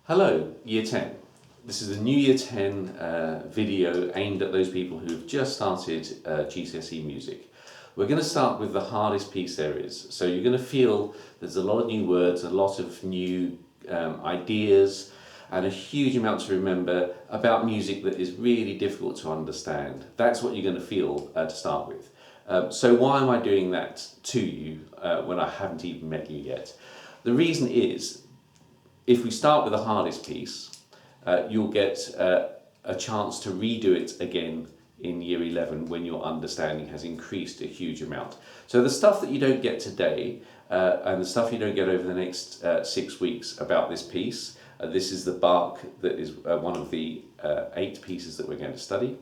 Hello, Year 10. This is a new Year 10 video aimed at those people who have just started GCSE music. We're going to start with the hardest piece there is. So you're going to feel there's a lot of new words, a lot of new ideas, and a huge amount to remember about music that is really difficult to understand. That's what you're going to feel to start with. So why am I doing that to you when I haven't even met you yet? The reason is, if we start with the hardest piece, you'll get a chance to redo it again in Year 11 when your understanding has increased a huge amount. So the stuff that you don't get today and the stuff you don't get over the next 6 weeks about this piece, this is the Bach that is one of the 8 pieces that we're going to study,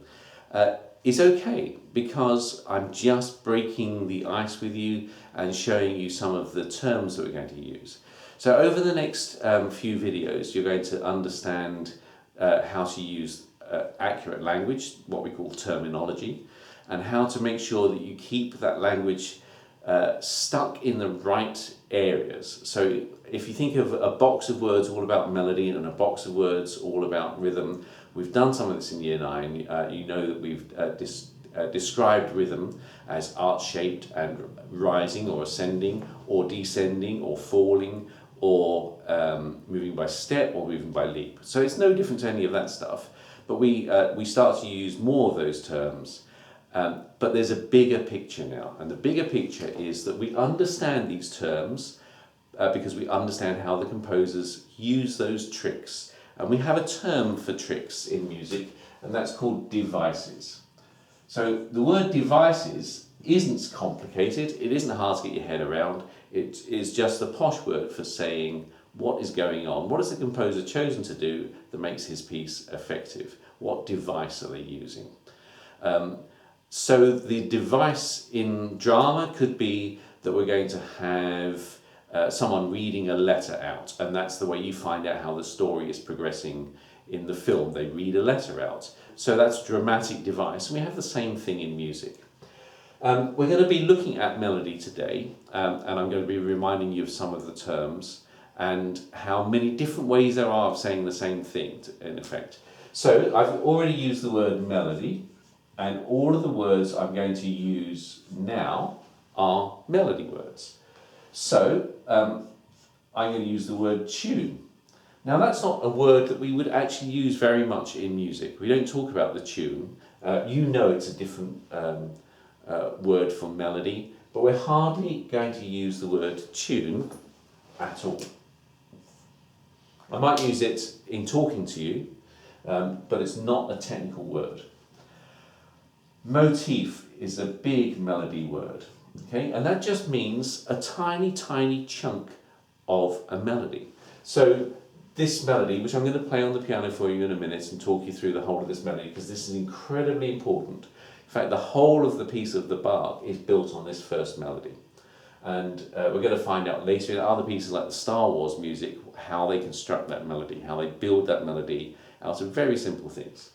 is okay because I'm just breaking the ice with you and showing you some of the terms that we're going to use. So over the next few videos, you're going to understand how to use accurate language, what we call terminology, and how to make sure that you keep that language stuck in the right areas. So if you think of a box of words all about melody and a box of words all about rhythm, we've done some of this in Year 9. You know that we've described rhythm as arch-shaped and rising or ascending or descending or falling, or moving by step or moving by leap. So it's no different to any of that stuff, but we start to use more of those terms. But there's a bigger picture now, and the bigger picture is that we understand these terms because we understand how the composers use those tricks. And we have a term for tricks in music, and that's called devices. So the word devices isn't complicated, it isn't hard to get your head around. It is just a posh word for saying what is going on. What has the composer chosen to do that makes his piece effective? What device are they using? So the device in drama could be that we're going to have someone reading a letter out, and that's the way you find out how the story is progressing in the film. They read a letter out. So that's dramatic device, and we have the same thing in music. We're going to be looking at melody today, and I'm going to be reminding you of some of the terms and how many different ways there are of saying the same thing, in effect. So I've already used the word melody, and all of the words I'm going to use now are melody words. So I'm going to use the word tune. Now that's not a word that we would actually use very much in music. We don't talk about the tune. You know it's a different word for melody, but we're hardly going to use the word tune at all. I might use it in talking to you, but it's not a technical word. Motif is a big melody word, okay? And that just means a tiny, tiny chunk of a melody. So this melody, which I'm going to play on the piano for you in a minute and talk you through the whole of this melody, because this is incredibly important. In fact, the whole of the piece of the Bach is built on this first melody. And we're going to find out later in other pieces like the Star Wars music, how they construct that melody, how they build that melody out of very simple things.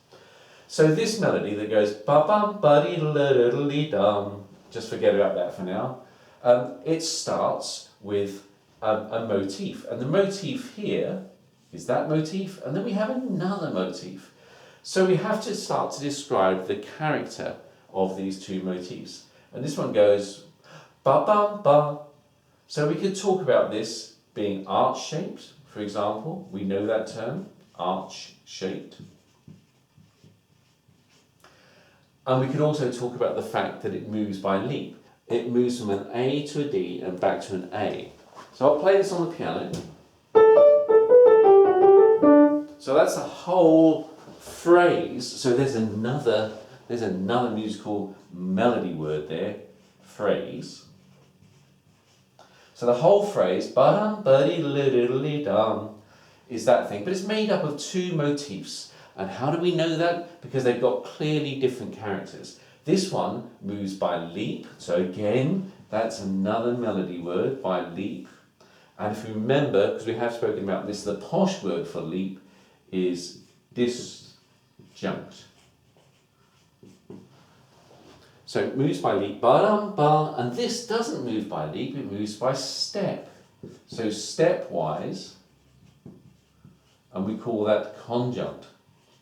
So this melody that goes ba-bum-ba-dee-da-da-da-dee-dum, just forget about that for now, it starts with a motif. And the motif here is that motif, and then we have another motif. So we have to start to describe the character of these two motifs. And this one goes ba-bum-ba. So we could talk about this being arch-shaped, for example. We know that term, arch-shaped. And we could also talk about the fact that it moves by leap. It moves from an A to a D and back to an A. So I'll play this on the piano. So that's the whole phrase. So there's another musical melody word there, phrase. So the whole phrase ba-dum ba-dee-da-da-da-dee dum is that thing, but it's made up of two motifs. And how do we know that? Because they've got clearly different characters. This one moves by leap, so again that's another melody word, by leap. And if you remember, because we have spoken about this, the posh word for leap is disjunct. So it moves by leap, ba-dum-ba, and this doesn't move by leap, it moves by step. So stepwise, and we call that conjunct.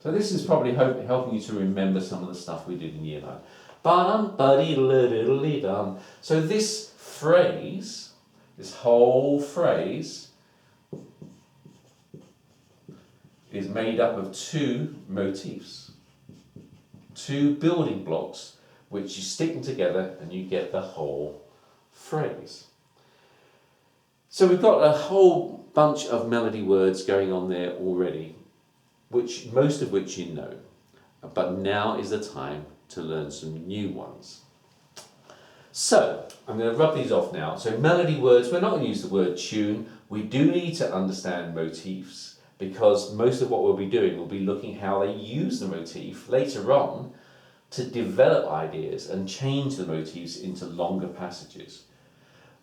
So this is probably helping you to remember some of the stuff we did in year 9. Ba-dum, ba-dee-da-da-da-dee-dum. So this phrase, this whole phrase, is made up of 2 motifs, 2 building blocks, which you stick them together and you get the whole phrase. So we've got a whole bunch of melody words going on there already, most of which you know, but now is the time to learn some new ones. So I'm going to rub these off now. So melody words, we're not going to use the word tune. We do need to understand motifs, because most of what we'll be doing will be looking how they use the motif later on to develop ideas and change the motifs into longer passages.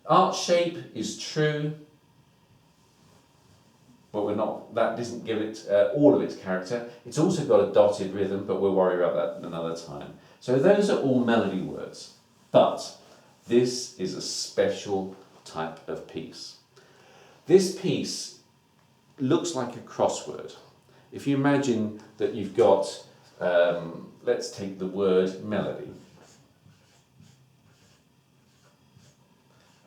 Art shape is true, but that doesn't give it all of its character. It's also got a dotted rhythm, but we'll worry about that another time. So those are all melody words, but this is a special type of piece. This piece looks like a crossword. If you imagine that you've got, let's take the word melody.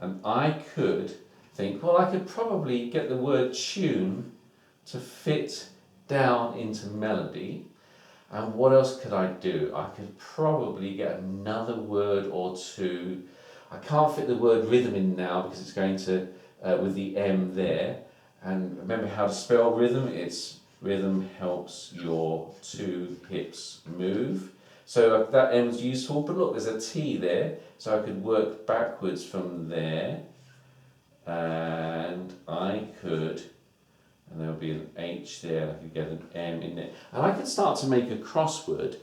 And I could think, well, I could probably get the word tune to fit down into melody. And what else could I do? I could probably get another word or two. I can't fit the word rhythm in now because it's going to, with the M there. And remember how to spell rhythm? It's rhythm helps your 2 hips move. So that M's useful, but look, there's a T there. So I could work backwards from there. And I could, and there would be an H there, I could get an M in there. And I could start to make a crossword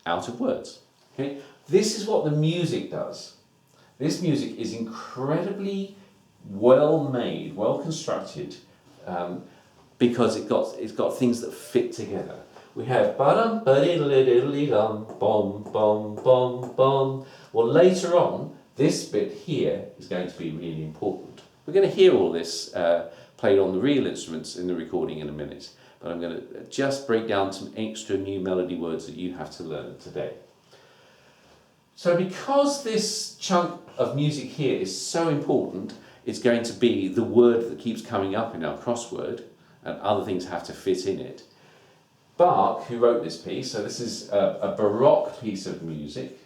out of words. Okay? This is what the music does. This music is incredibly well made, well constructed, because it's got things that fit together. We have ba-dum, ba-diddle-diddle-dum, bom, bom, bom, bom. Well, later on, this bit here is going to be really important. We're going to hear all this played on the real instruments in the recording in a minute, but I'm going to just break down some extra new melody words that you have to learn today. So because this chunk of music here is so important, it's going to be the word that keeps coming up in our crossword, and other things have to fit in it. Bach, who wrote this piece, so this is a Baroque piece of music.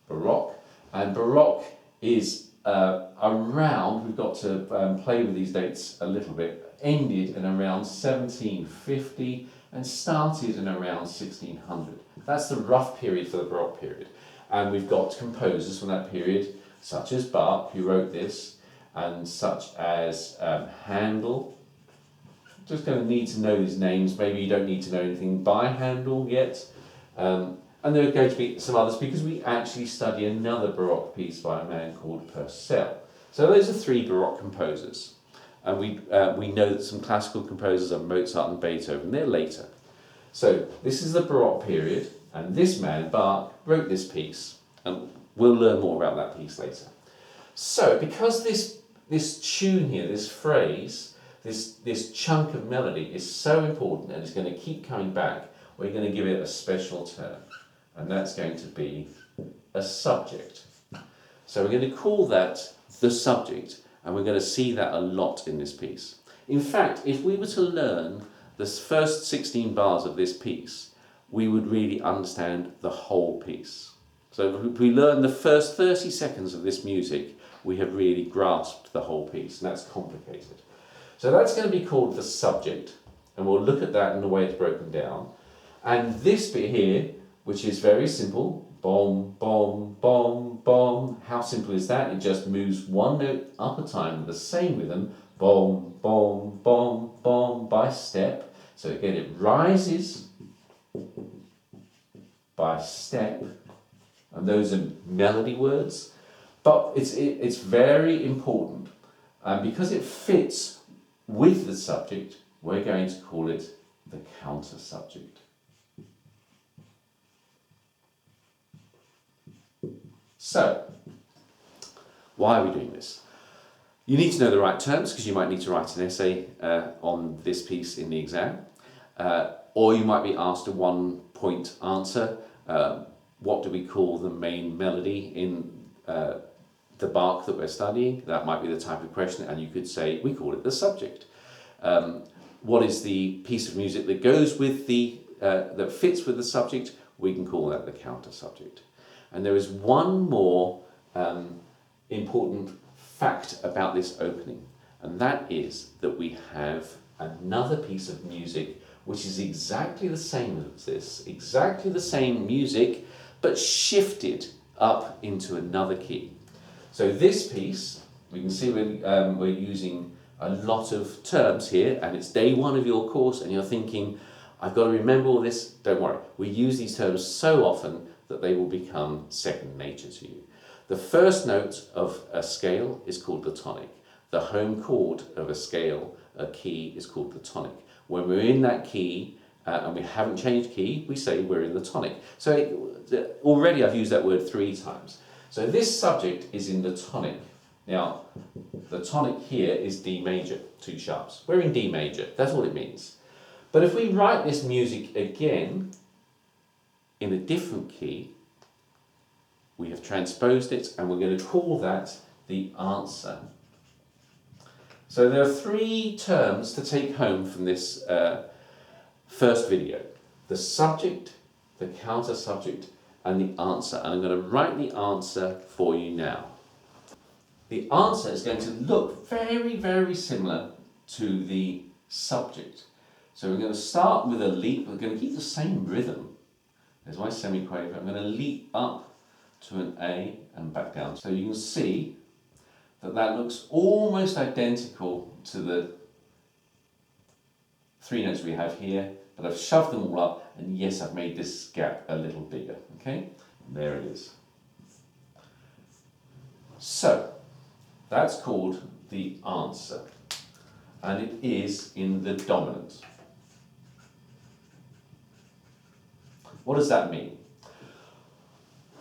Baroque, and Baroque is around, we've got to play with these dates a little bit, ended in around 1750 and started in around 1600. That's the rough period for the Baroque period. And we've got composers from that period, such as Bach, who wrote this, and such as Handel. Just going to need to know these names. Maybe you don't need to know anything by Handel yet. And there are going to be some others because we actually study another Baroque piece by a man called Purcell. So those are 3 Baroque composers. And we know that some classical composers are Mozart and Beethoven. They're later. So this is the Baroque period, and this man, Bach, wrote this piece. And we'll learn more about that piece later. So because this tune here, this phrase, this chunk of melody is so important and it's going to keep coming back, we're going to give it a special term. And that's going to be a subject. So we're going to call that the subject, and we're going to see that a lot in this piece. In fact, if we were to learn the first 16 bars of this piece, we would really understand the whole piece. So if we learn the first 30 seconds of this music, we have really grasped the whole piece, and that's complicated. So that's going to be called the subject, and we'll look at that in the way it's broken down. And this bit here, which is very simple, bom, bom, bom, bom. How simple is that? It just moves one note up a time with the same rhythm, bom, bom, bom, bom, by step. So again, it rises by step, and those are melody words. But it's very important, and because it fits with the subject, we're going to call it the counter subject. So, why are we doing this? You need to know the right terms because you might need to write an essay on this piece in the exam. Or you might be asked a one-point answer. What do we call the main melody in the Bach that we're studying? That might be the type of question, and you could say, we call it the subject. What is the piece of music that goes with that fits with the subject? We can call that the counter subject. And there is one more important fact about this opening, and that is that we have another piece of music which is exactly the same as this, exactly the same music, but shifted up into another key. So this piece, we can see we're using a lot of terms here, and it's day one of your course, and you're thinking, I've got to remember all this. Don't worry, we use these terms so often that they will become second nature to you. The first note of a scale is called the tonic. The home chord of a scale, a key, is called the tonic. When we're in that key and we haven't changed key, we say we're in the tonic. So already I've used that word 3 times. So this subject is in the tonic. Now, the tonic here is D major, 2 sharps. We're in D major, that's what it means. But if we write this music again in a different key, we have transposed it, and we're going to call that the answer. So there are 3 terms to take home from this first video. The subject, the counter subject, and the answer. And I'm going to write the answer for you now. The answer is going to look very, very similar to the subject. So we're going to start with a leap. We're going to keep the same rhythm. There's my semiquaver. I'm going to leap up to an A and back down. So you can see that looks almost identical to the 3 notes we have here, but I've shoved them all up, and yes, I've made this gap a little bigger, okay? And there it is. So, that's called the answer, and it is in the dominant. What does that mean?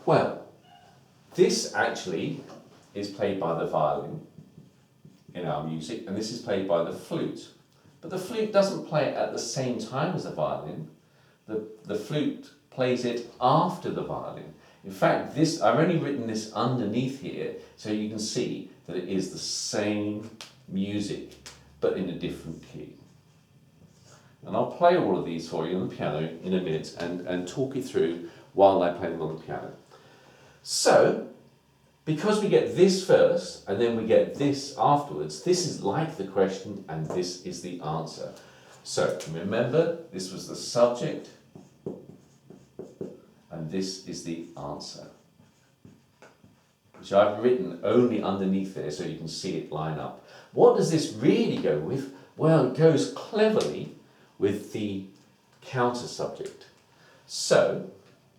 Well, this actually is played by the violin in our music, and this is played by the flute. But the flute doesn't play it at the same time as the violin. The flute plays it after the violin. In fact, I've only written this underneath here so you can see that it is the same music, but in a different key. And I'll play all of these for you on the piano in a minute and talk you through while I play them on the piano. So, because we get this first and then we get this afterwards, this is like the question and this is the answer. So, remember, this was the subject and this is the answer, which I've written only underneath there so you can see it line up. What does this really go with? Well, it goes cleverly with the counter subject. So,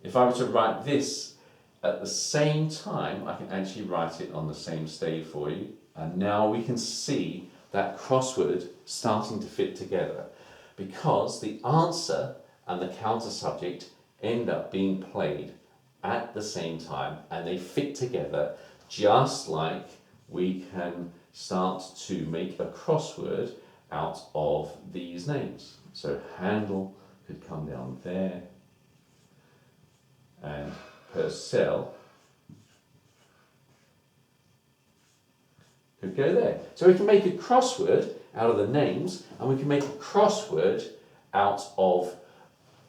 if I were to write this at the same time, I can actually write it on the same stave for you. And now we can see that crossword starting to fit together, because the answer and the counter subject end up being played at the same time, and they fit together just like we can start to make a crossword out of these names. So Handel could come down there, and Purcell could go there. So we can make a crossword out of the names, and we can make a crossword out of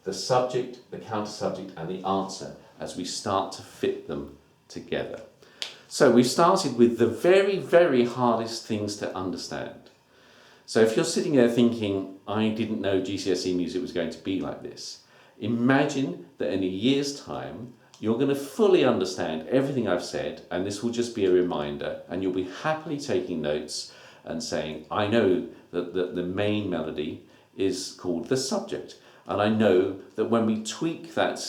the subject, the counter subject, and the answer as we start to fit them together. So we've started with the very, very hardest things to understand. So if you're sitting there thinking, I didn't know GCSE music was going to be like this, imagine that in a year's time, you're going to fully understand everything I've said, and this will just be a reminder, and you'll be happily taking notes and saying, I know that the main melody is called the subject, and I know that when we tweak that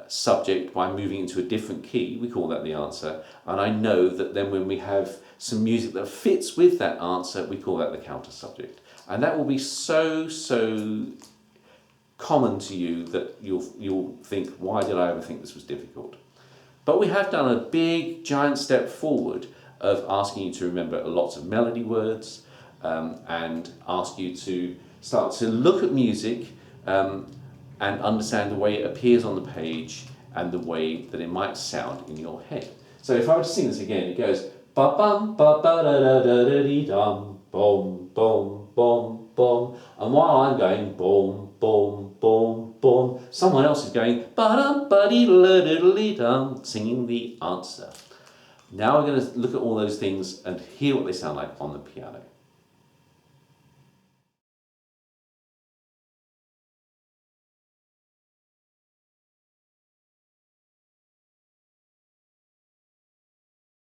subject by moving into a different key, we call that the answer, and I know that then when we have some music that fits with that answer, we call that the counter subject. And that will be so common to you that you'll think, why did I ever think this was difficult? But we have done a big giant step forward of asking you to remember lots of melody words and ask you to start to look at music and understand the way it appears on the page and the way that it might sound in your head. So if I were to sing this again, it goes ba bum ba ba da da da da dee dum boom boom boom boom, and while I'm going boom boom boom boom, someone else is going ba dum ba dee da da dee dum, singing the answer. Now we're going to look at all those things and hear what they sound like on the piano.